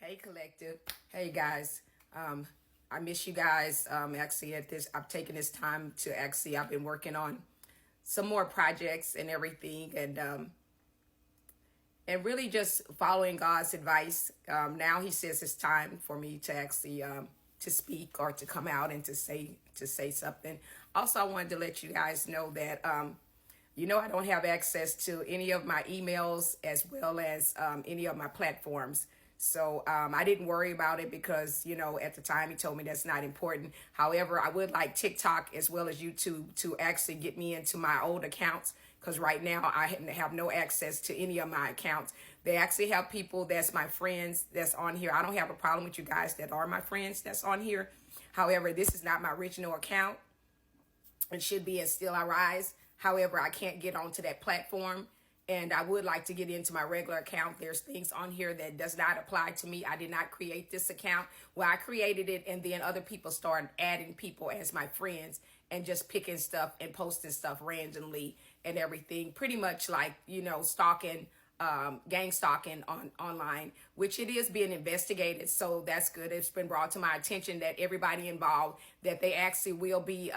Hey collective. Hey guys. I miss you guys. Actually I've taken this time to I've been working on some more projects and everything and really just following God's advice. Now he says it's time for me to to speak or to come out and to say something. Also, I wanted to let you guys know that I don't have access to any of my emails as well as any of my platforms. So I didn't worry about it because, at the time he told me that's not important. However, I would like TikTok as well as YouTube to actually get me into my old accounts because right now I have no access to any of my accounts. They actually have people that's my friends that's on here. I don't have a problem with you guys that are my friends that's on here. However, this is not my original account. It should be as Still I Rise. However, I can't get onto that platform. And I would like to get into my regular account. There's things on here that does not apply to me. I did not create this account. Well, I created it and then other people started adding people as my friends and just picking stuff and posting stuff randomly and everything. Pretty much like, stalking, gang stalking online, which it is being investigated. So that's good. It's been brought to my attention that everybody involved, that they actually will be,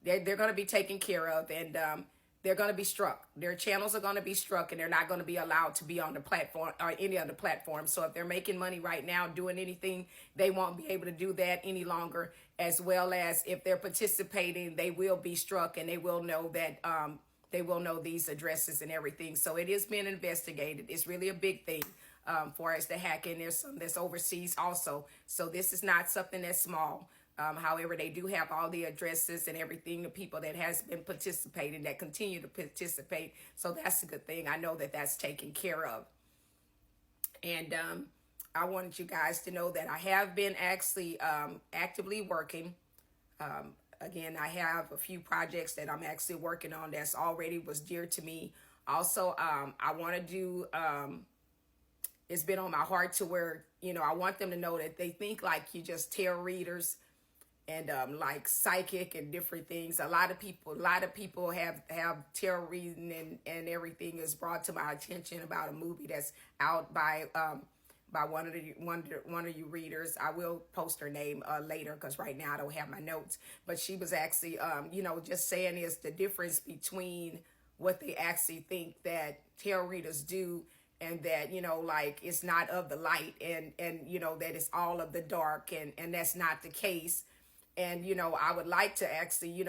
they're going to be taken care of and, they're going to be struck. Their channels are going to be struck and they're not going to be allowed to be on the platform or any other platform. So if they're making money right now doing anything, they won't be able to do that any longer. As well as if they're participating, they will be struck and they will know that they will know these addresses and everything. So it is being investigated. It's really a big thing for us to hack in. There's some that's overseas also. So this is not something that's small. However, they do have all the addresses and everything, the people that has been participating, that continue to participate. So that's a good thing. I know that that's taken care of. And I wanted you guys to know that I have been actually actively working. Again, I have a few projects that I'm actually working on that's already was dear to me. Also, I want to do, it's been on my heart to where, I want them to know that they think like you just tarot readers and like psychic and different things. A lot of people have tarot reading and everything is brought to my attention about a movie that's out by one of you readers. I will post her name later because right now I don't have my notes. But she was actually just saying is the difference between what they actually think that tarot readers do and that, like it's not of the light and that it's all of the dark and that's not the case. And, I would like to actually,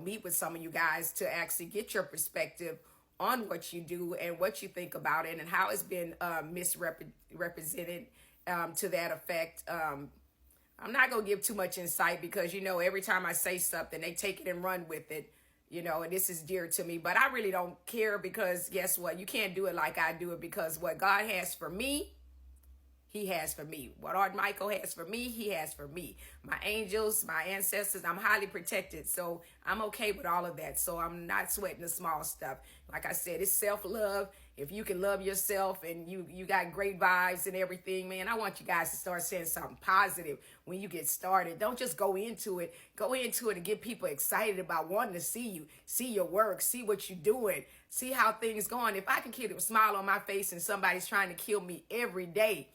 meet with some of you guys to actually get your perspective on what you do and what you think about it and how it's been misrepresented to that effect. I'm not going to give too much insight because, every time I say something, they take it and run with it, and this is dear to me. But I really don't care because guess what? You can't do it like I do it because what God has for me, he has for me. What Art Michael has for me, he has for me. My angels, my ancestors, I'm highly protected. So I'm okay with all of that. So I'm not sweating the small stuff. Like I said, it's self-love. If you can love yourself and you got great vibes and everything, man, I want you guys to start saying something positive when you get started. Don't just go into it. Go into it and get people excited about wanting to see you, see your work, see what you're doing, see how things going. If I can keep a smile on my face and somebody's trying to kill me every day,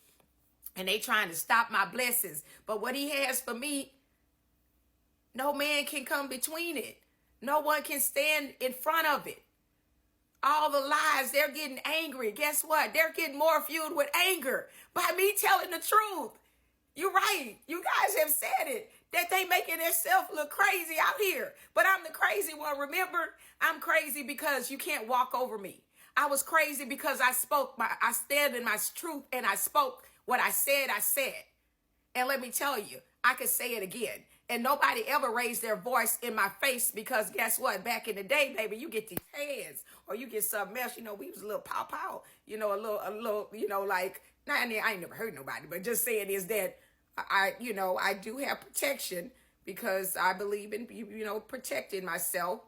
and they trying to stop my blessings. But what he has for me, no man can come between it. No one can stand in front of it. All the lies, they're getting angry. Guess what? They're getting more fueled with anger by me telling the truth. You're right. You guys have said it, that they making themselves look crazy out here. But I'm the crazy one. Remember, I'm crazy because you can't walk over me. I was crazy because I stand in my truth and I spoke what I said. And let me tell you, I could say it again. And nobody ever raised their voice in my face because guess what? Back in the day, baby, you get these hands or you get something else. We was a little pow, a little, like, I ain't never heard nobody, but just saying is that I do have protection because I believe in, protecting myself.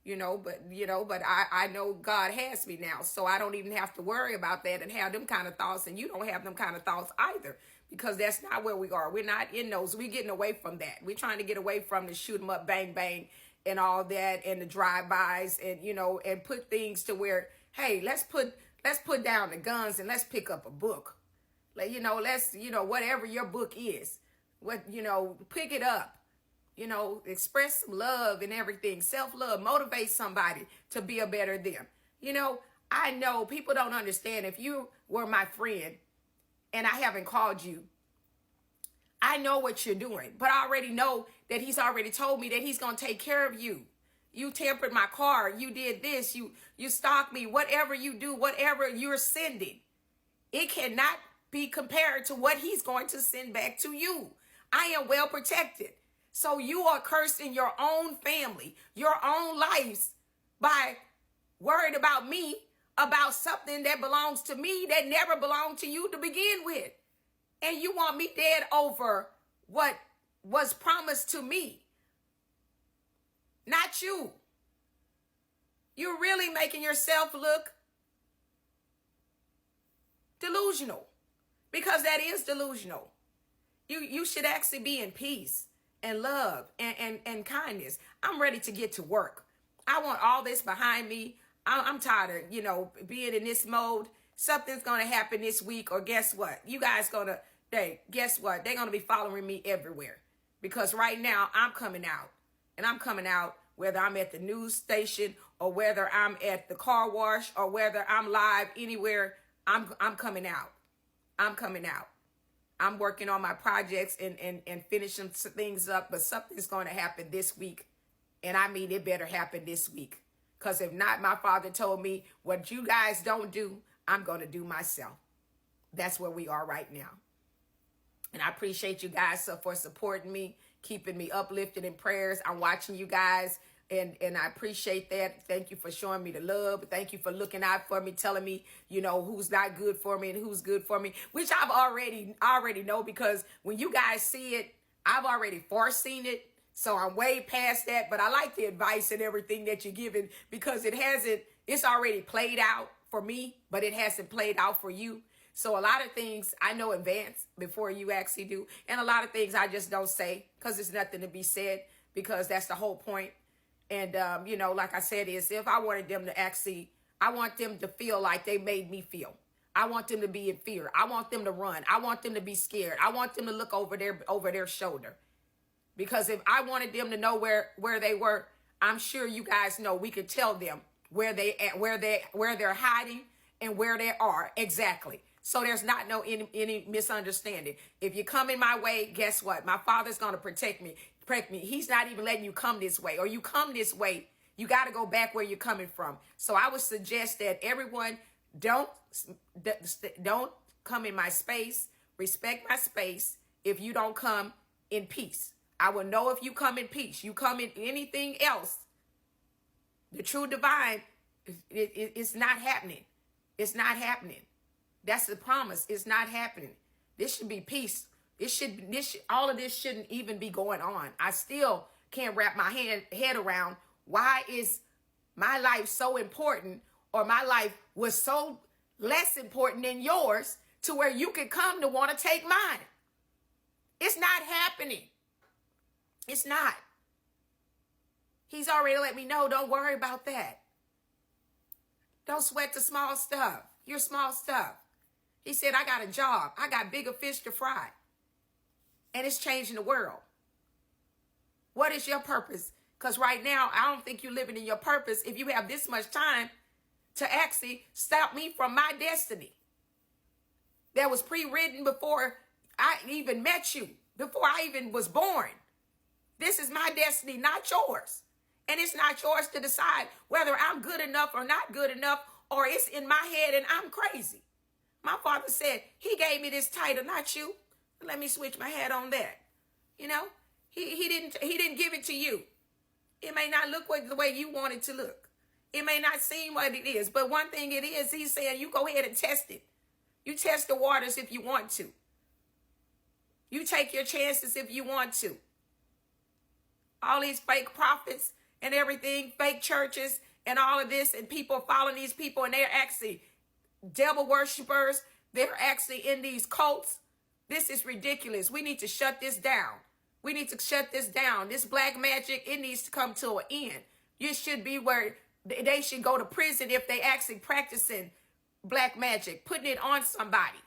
But I know God has me now. So I don't even have to worry about that and have them kind of thoughts. And you don't have them kind of thoughts either, because that's not where we are. We're not in those. We're getting away from that. We're trying to get away from the shoot 'em up, bang, bang and all that and the drive-bys and, and put things to where, hey, let's put down the guns and let's pick up a book. You know, let's, you know, whatever your book is, what, you know, pick it up, you know, express some love and everything, self-love, motivate somebody to be a better them. You know, I know people don't understand. If you were my friend and I haven't called you, I know what you're doing, but I already know that he's already told me that he's going to take care of you. You tempered my car. You did this. You stalked me. Whatever you do, whatever you're sending, it cannot be compared to what he's going to send back to you. I am well protected. So you are cursed in your own family, your own lives, by worried about me, about something that belongs to me that never belonged to you to begin with. And you want me dead over what was promised to me, not you. You're really making yourself look delusional, because that is delusional. You should actually be in peace and love and kindness. I'm ready to get to work. I want all this behind me. I'm tired of, you know, being in this mode. Something's going to happen this week, or guess what? You guys guess what? They're going to be following me everywhere, because right now I'm coming out, and I'm coming out whether I'm at the news station or whether I'm at the car wash or whether I'm live anywhere. I'm coming out. I'm coming out. I'm working on my projects and finishing some things up, but something's going to happen this week. And I mean, it better happen this week. Because if not, my father told me, what you guys don't do, I'm going to do myself. That's where we are right now. And I appreciate you guys for supporting me, keeping me uplifted in prayers. I'm watching you guys, and I appreciate that. Thank you for showing me the love. Thank you for looking out for me, telling me, you know, who's not good for me and who's good for me, which I've already know, because when you guys see it, I've already foreseen it. So I'm way past that, but I like the advice and everything that you're giving, because it's already played out for me, but it hasn't played out for you. So a lot of things I know in advance before you actually do. And a lot of things I just don't say because there's nothing to be said, because that's the whole point. And, you know, like I said, is if I wanted them to actually, I want them to feel like they made me feel. I want them to be in fear. I want them to run. I want them to be scared. I want them to look over their shoulder. Because if I wanted them to know where they were, I'm sure you guys know we could tell them where they're hiding and where they are exactly. So there's not any misunderstanding. If you come in my way, guess what? My father's going to protect me. He's not even letting you come this way, or you come this way, you got to go back where you're coming from. So I would suggest that everyone don't come in my space. Respect my space. If you don't come in peace, I will know if you come in peace. You come in anything else, the true divine, it's not happening. It's not happening. That's the promise. It's not happening. This should be peace. All of this shouldn't even be going on. I still can't wrap my head around, why is my life so important, or my life was so less important than yours to where you could come to want to take mine. It's not happening. It's not. He's already let me know, don't worry about that. Don't sweat the small stuff. Your small stuff. He said, I got a job. I got bigger fish to fry. And it's changing the world. What is your purpose? Because right now, I don't think you're living in your purpose if you have this much time to actually stop me from my destiny. That was pre-written before I even met you, before I even was born. This is my destiny, not yours. And it's not yours to decide whether I'm good enough or not good enough, or it's in my head and I'm crazy. My father said he gave me this title, not you. Let me switch my hat on that. You know, he didn't give it to you. It may not look the way you want it to look. It may not seem what it is, but one thing it is, he's saying you go ahead and test it. You test the waters if you want to. You take your chances if you want to. All these fake prophets and everything, fake churches and all of this, and people following these people, and they're actually devil worshipers. They're actually in these cults. This is ridiculous. We need to shut this down. We need to shut this down. This black magic, it needs to come to an end. You should be where they should go to prison if they actually practicing black magic, putting it on somebody.